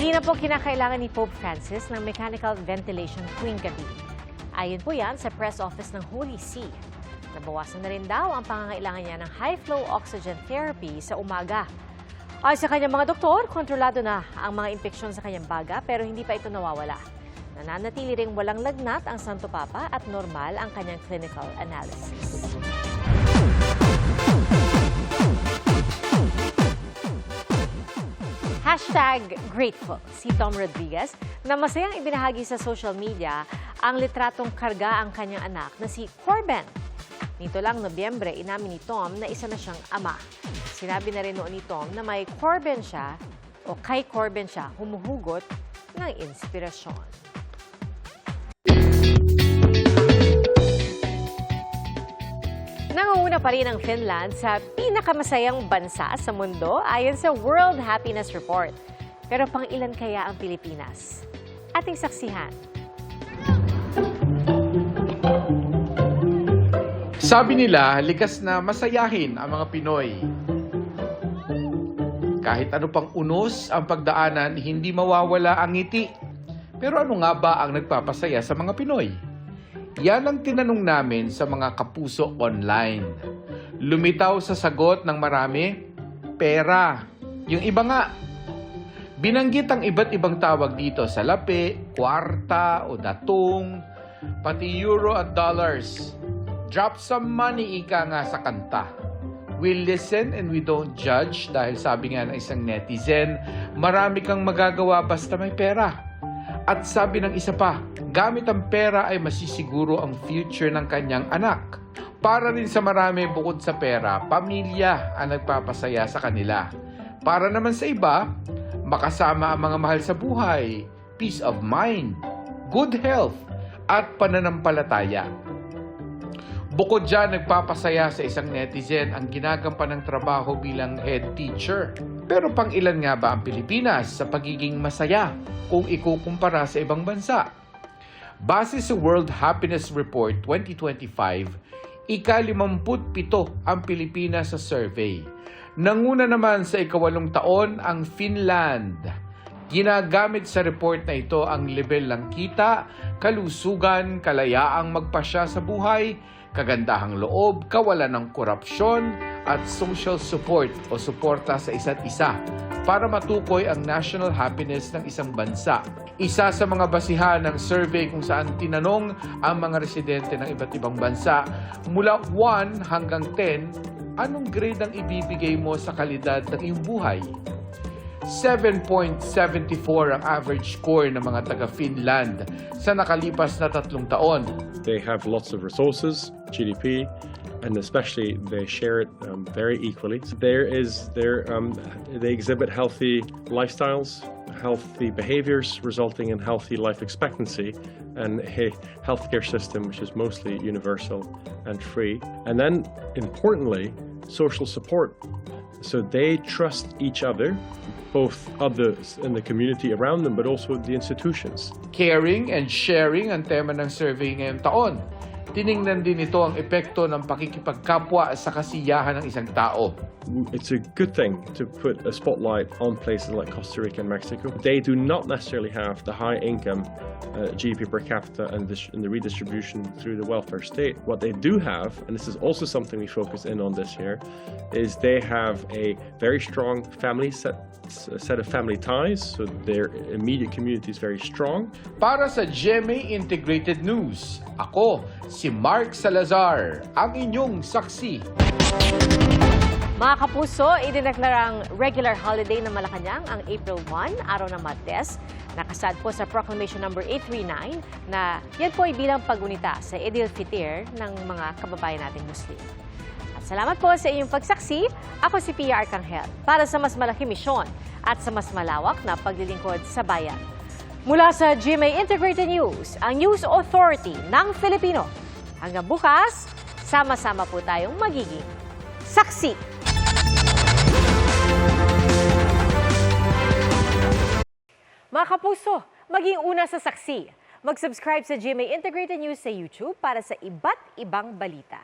Hindi na po kinakailangan ni Pope Francis ng mechanical ventilation tuwing gabi. Ayon po yan sa press office ng Holy See. Nabawasan na rin daw ang pangangailangan niya ng high-flow oxygen therapy sa umaga. Ayon sa kanyang mga doktor, kontrolado na ang mga impeksyon sa kanyang baga pero hindi pa ito nawawala. Nananatili ring walang lagnat ang Santo Papa at normal ang kanyang clinical analysis. #grateful si Tom Rodriguez na masayang ibinahagi sa social media ang litratong karga ang kanyang anak na si Corben. Nito lang Nobyembre, inamin ni Tom na isa na siyang ama. Sinabi na rin noon ni Tom na may Corben siya o kay Corben siya humuhugot ng inspirasyon. Nangunguna pa rin ang Finland sa pinakamasayang bansa sa mundo ayon sa World Happiness Report. Pero pang ilan kaya ang Pilipinas? Ating saksihan. Sabi nila, likas na masayahin ang mga Pinoy. Kahit ano pang unos ang pagdaanan, hindi mawawala ang ngiti. Pero ano nga ba ang nagpapasaya sa mga Pinoy? Yan ang tinanong namin sa mga kapuso online. Lumitaw sa sagot ng marami, pera. Yung iba nga, binanggit ang iba't ibang tawag dito sa lapi, kwarta o datong, pati euro at dollars. Drop some money, ika nga sa kanta. We listen and we don't judge dahil sabi nga ng isang netizen, marami kang magagawa basta may pera. At sabi ng isa pa, gamit ang pera ay masisiguro ang future ng kanyang anak. Para rin sa marami bukod sa pera, pamilya ang nagpapasaya sa kanila. Para naman sa iba, makasama ang mga mahal sa buhay, peace of mind, good health, at pananampalataya. Bukod dyan, nagpapasaya sa isang netizen ang ginagampan ng trabaho bilang head teacher. Pero pang ilan nga ba ang Pilipinas sa pagiging masaya kung ikukumpara sa ibang bansa? Base sa World Happiness Report 2025, ika-57 ang Pilipinas sa survey. Nanguna naman sa ika-8 taon ang Finland. Ginagamit sa report na ito ang level ng kita, kalusugan, kalayaang magpasya sa buhay, kagandahang loob, kawalan ng korupsyon, at social support o suporta sa isa't isa para matukoy ang national happiness ng isang bansa. Isa sa mga basihan ng survey kung saan tinanong ang mga residente ng iba't ibang bansa mula 1 hanggang 10, anong grade ang ibibigay mo sa kalidad ng iyong buhay? 7.74 ang average score ng mga taga-Finland sa nakalipas na 3 taon. They have lots of resources, GDP, and especially they share it very equally. So they exhibit healthy lifestyles, healthy behaviors resulting in healthy life expectancy, and a healthcare system which is mostly universal and free. And then, importantly, social support. So they trust each other, both others in the community around them, but also the institutions. Caring and sharing ang tema ng survey ngayong taon. Tiningnan din ito ang epekto ng pakikipagkapwa sa kasiyahan ng isang tao. It's a good thing to put a spotlight on places like Costa Rica and Mexico. They do not necessarily have the high income GDP per capita and the redistribution through the welfare state. What they do have, and this is also something we focus in on this year, is they have a very strong family set of family ties, so their immediate community is very strong. Para sa GMA Integrated News, ako si Mark Salazar, ang inyong saksi. Mga kapuso, idineklarang regular holiday ng Malacanang ang April 1, araw ng Martes. Nakasad po sa Proclamation No. 839 na yan po ay bilang pagunita sa Eid al-Fitr ng mga kababayan nating Muslim. At salamat po sa inyong pagsaksi. Ako si Pia Arcangel para sa mas malaking misyon at sa mas malawak na paglilingkod sa bayan. Mula sa GMA Integrated News, ang News Authority ng Filipino. Hanggang bukas, sama-sama po tayong magiging saksi. Mga kapuso, maging una sa saksi. Mag-subscribe sa GMA Integrated News sa YouTube para sa iba't ibang balita.